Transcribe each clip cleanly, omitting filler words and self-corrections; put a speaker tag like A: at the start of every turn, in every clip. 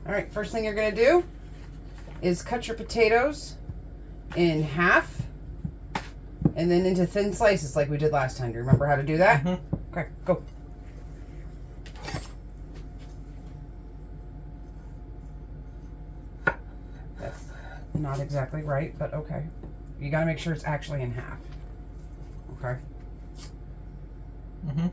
A: All right, first thing you're gonna do is cut your potatoes in half and then into thin slices like we did last time. Do you remember how to do that?
B: Mm-hmm.
A: Okay, go. That's not exactly right, but okay. You gotta make sure it's actually in half. Okay.
B: Mm-hmm.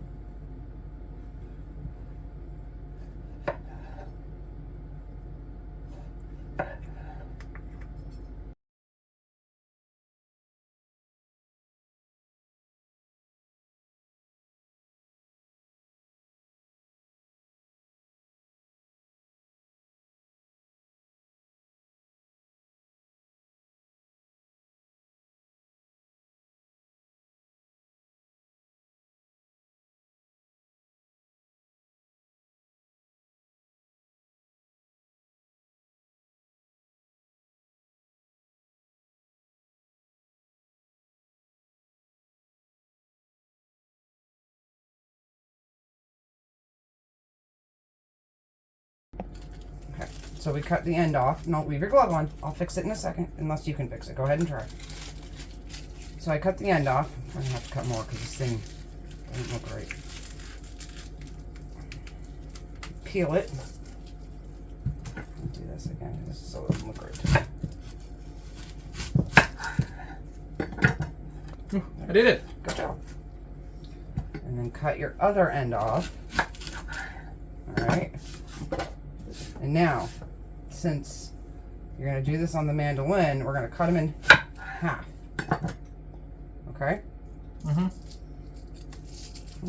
A: Okay, so we cut the end off. No, leave your glove on. I'll fix it in a second, unless you can fix it. Go ahead and try. So I cut the end off. I'm gonna have to cut more because this thing doesn't look right. Peel it. Do this again, just so it doesn't look right.
B: I did it.
A: Good job. And then cut your other end off. All right. And now, since you're going to do this on the mandolin, we're going to cut them in half. Okay?
B: Mm-hmm.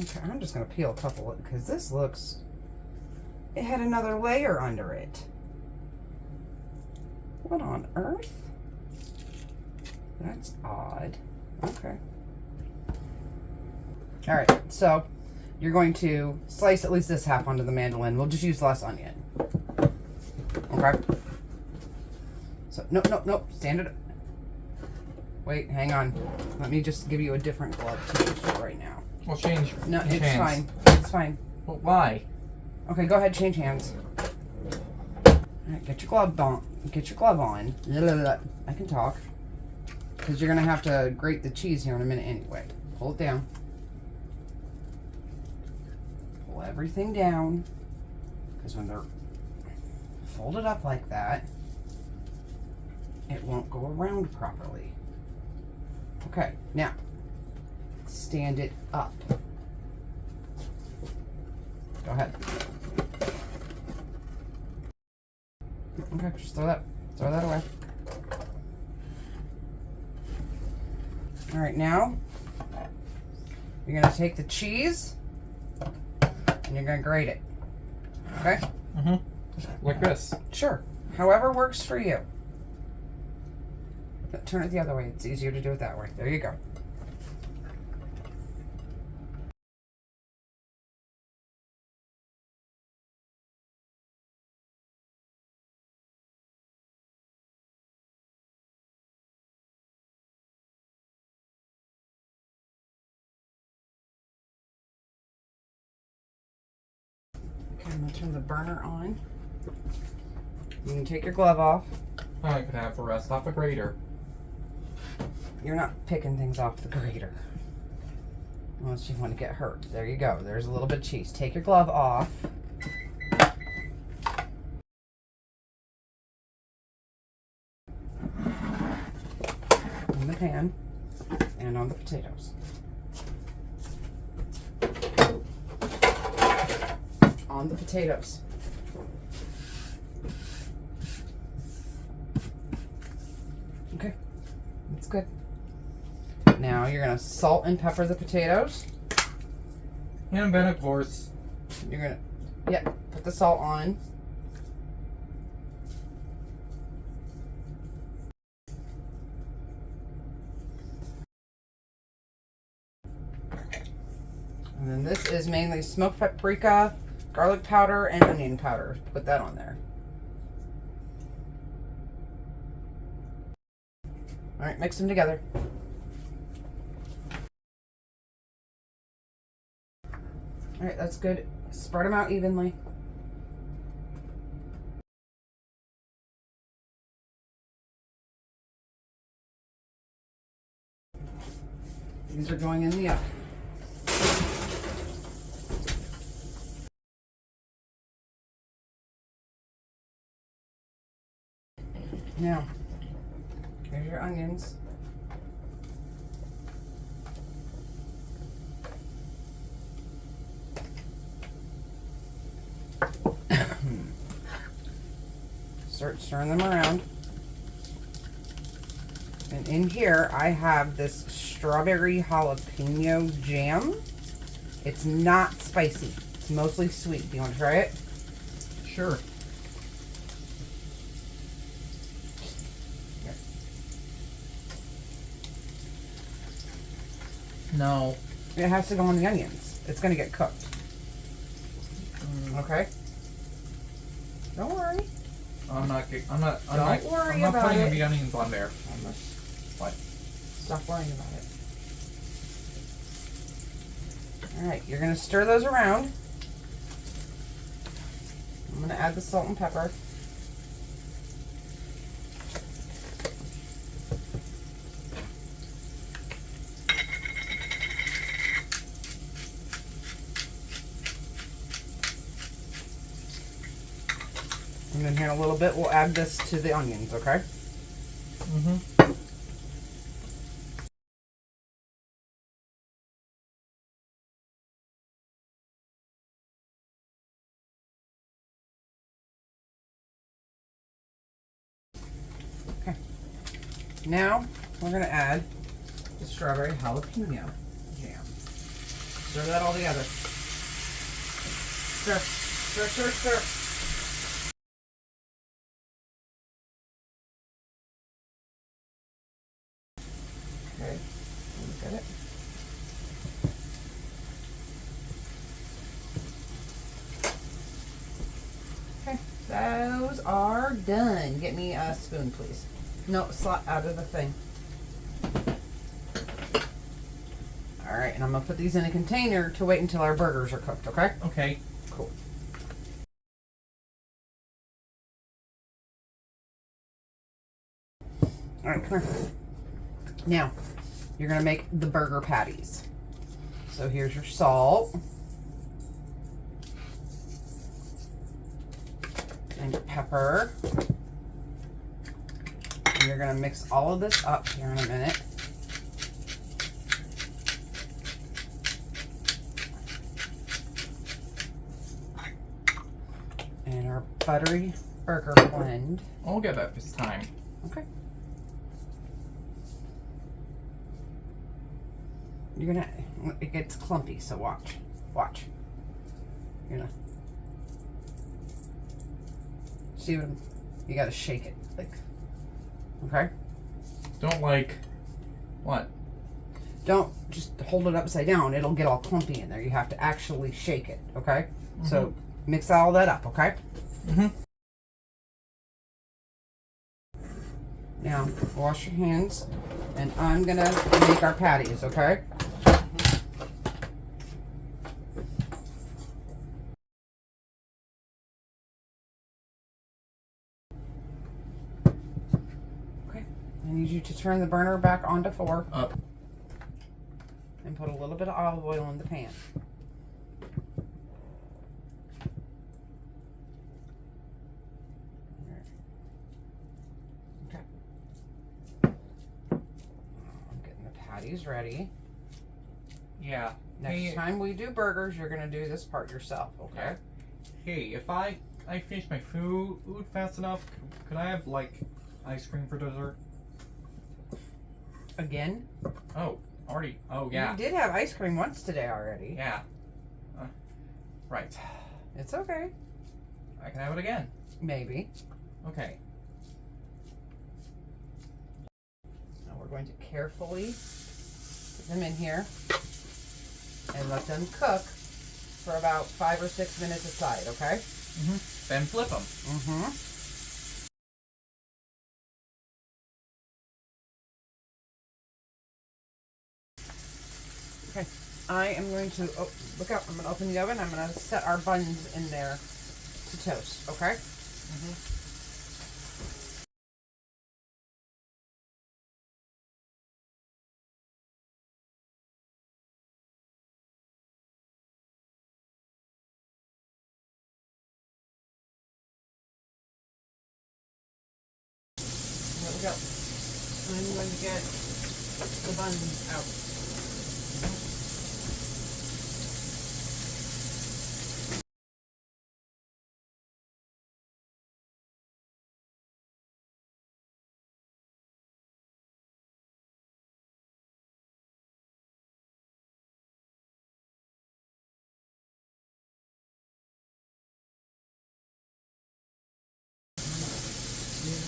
A: Okay, I'm just going to peel a couple because this looks... It had another layer under it. What on earth? That's odd. Okay. All right, so you're going to slice at least this half onto the mandolin. We'll just use less onion. Okay? So, nope. Stand it up. Wait, hang on. Let me just give you a different glove to use for right now.
B: We'll change.
A: No, it's
B: hands.
A: fine. It's fine.
B: Well, why?
A: Okay, go ahead, change hands. All right, get your glove on. Get your glove on. I can talk. Because you're going to have to grate the cheese here in a minute anyway. Pull it down. Pull everything down. Because when they're folded up like that, it won't go around properly. Okay, now, stand it up. Go ahead. Okay, just throw that away. All right, now you're gonna take the cheese and you're gonna grate it. Okay?
B: Mm-hmm. Like this.
A: Sure. However works for you. But turn it the other way. It's easier to do it that way. There you go. Okay, I'm gonna turn the burner on. You can take your glove off.
B: I could have the rest off a grater.
A: You're not picking things off the grater. Unless you want to get hurt. There you go. There's a little bit of cheese. Take your glove off. In the pan and on the potatoes. On the potatoes. Okay, that's good. Now you're gonna salt and pepper the potatoes.
B: And then, of course,
A: You're gonna, put the salt on. And then this is mainly smoked paprika, garlic powder, and onion powder. Put that on there. All right, mix them together. All right, that's good. Spread them out evenly. These are going in the oven. Now, here's your onions. Start stirring them around. And in here, I have this strawberry jalapeno jam. It's not spicy. It's mostly sweet. Do you want to try it?
B: Sure.
A: Here.
B: No.
A: It has to go on the onions. It's going to get cooked. Okay? Don't worry.
B: I'm not
A: worry
B: I'm not
A: about
B: putting
A: it.
B: the onions on there. What?
A: Stop worrying about it. Alright, you're going to stir those around. I'm going to add the salt and pepper. And then here in a little bit, we'll add this to the onions, okay?
B: Mm-hmm.
A: Okay. Now, we're going to add the strawberry jalapeno jam. Stir that all together. Stir, stir, stir, stir. Okay, look at it. Okay, those are done. Get me a spoon, please. No, slot out of the thing. All right, and I'm gonna put these in a container to wait until our burgers are cooked, okay?
B: Okay.
A: Cool. All right, come here. Now, you're gonna make the burger patties. So here's your salt. And your pepper. And you're gonna mix all of this up here in a minute. And our buttery burger blend.
B: I'll get that this time.
A: Okay. You're gonna, it gets clumpy, so watch. Watch. You're gonna, see what, you gotta shake it, like, okay?
B: Don't like what?
A: Don't just hold it upside down, it'll get all clumpy in there. You have to actually shake it, okay?
B: Mm-hmm.
A: So, mix all that up, okay?
B: Mm-hmm.
A: Now, wash your hands, and I'm gonna make our patties, okay? Okay, I need you to turn the burner back onto 4
B: Up.
A: and put a little bit of olive oil in the pan. Okay. I'm getting the patties ready.
B: Yeah.
A: Next
B: Hey,
A: time we do burgers, you're gonna do this part yourself, okay?
B: Hey, if I finish my food fast enough, could I have like ice cream for dessert?
A: Again?
B: Oh, already. Oh yeah.
A: You did have ice cream once today already.
B: Yeah. Right.
A: It's okay.
B: I can have it again.
A: Maybe.
B: Okay.
A: Now we're going to carefully put them in here and let them cook for about 5 or 6 minutes aside, okay?
B: Mm-hmm. Then flip them.
A: Mm-hmm. Okay, I am going to, oh, look out, I'm going to open the oven. I'm going to set our buns in there to toast, okay?
B: Mm-hmm.
A: go. I'm going to get the buns out.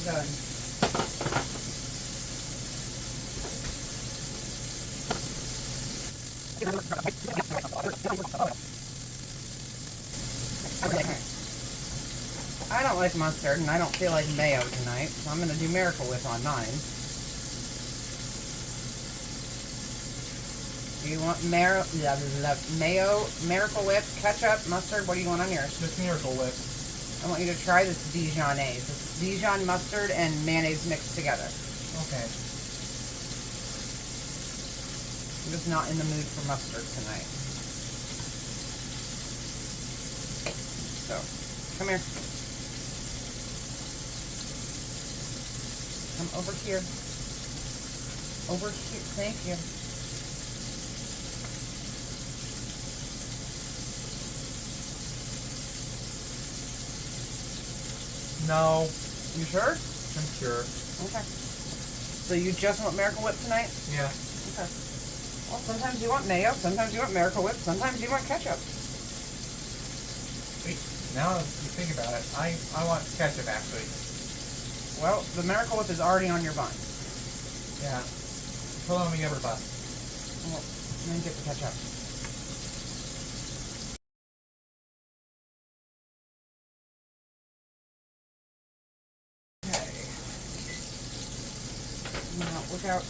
A: Done. I don't like mustard and I don't feel like mayo tonight, so I'm going to do Miracle Whip on mine. Do you want mayo, Miracle Whip, ketchup, mustard? What do you want on yours?
B: Just Miracle Whip.
A: I want you to try this Dijonaise. It's Dijon mustard and mayonnaise mixed together.
B: Okay.
A: I'm just not in the mood for mustard tonight. So, come here. Come over here. Over here. Thank you.
B: No.
A: You sure?
B: I'm sure.
A: Okay. So you just want Miracle Whip tonight?
B: Yeah.
A: Okay. Well, sometimes you want mayo, sometimes you want Miracle Whip, sometimes you want ketchup.
B: Wait, now you think about it, I want ketchup actually.
A: Well, the Miracle Whip is already on your bun.
B: Yeah. Hold on, let me get her bun.
A: Well, then get the ketchup. Okay. Now, look out.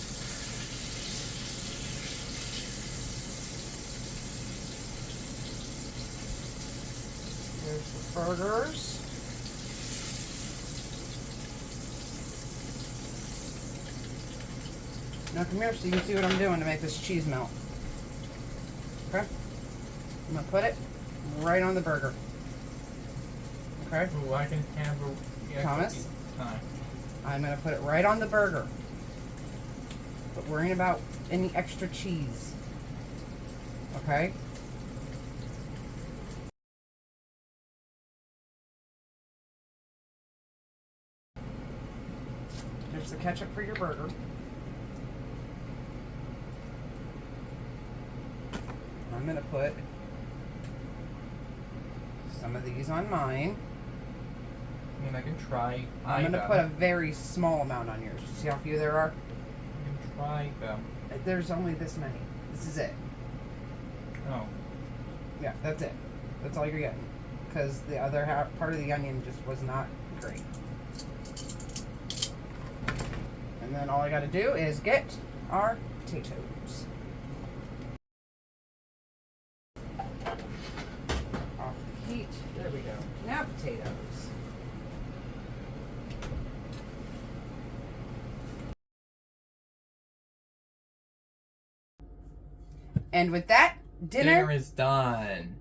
A: There's the burgers. Now come here so you can see what I'm doing to make this cheese melt. Okay? I'm going to put it right on the burger. Okay?
B: Ooh, I can have a...
A: Thomas?
B: Time.
A: I'm going to put it right on the burger. But worrying about any extra cheese. Okay? There's the ketchup for your burger. I'm going to put some of these on mine.
B: And I can try.
A: I'm going to put a very small amount on yours. See how few there are?
B: I can try them.
A: There's only this many. This is it.
B: Oh.
A: Yeah, that's it. That's all you're getting. Because the other half, part of the onion just was not great. And then all I got to do is get our potatoes. Off the heat. There we go. Now potatoes. And with that, dinner
B: Dinner is done.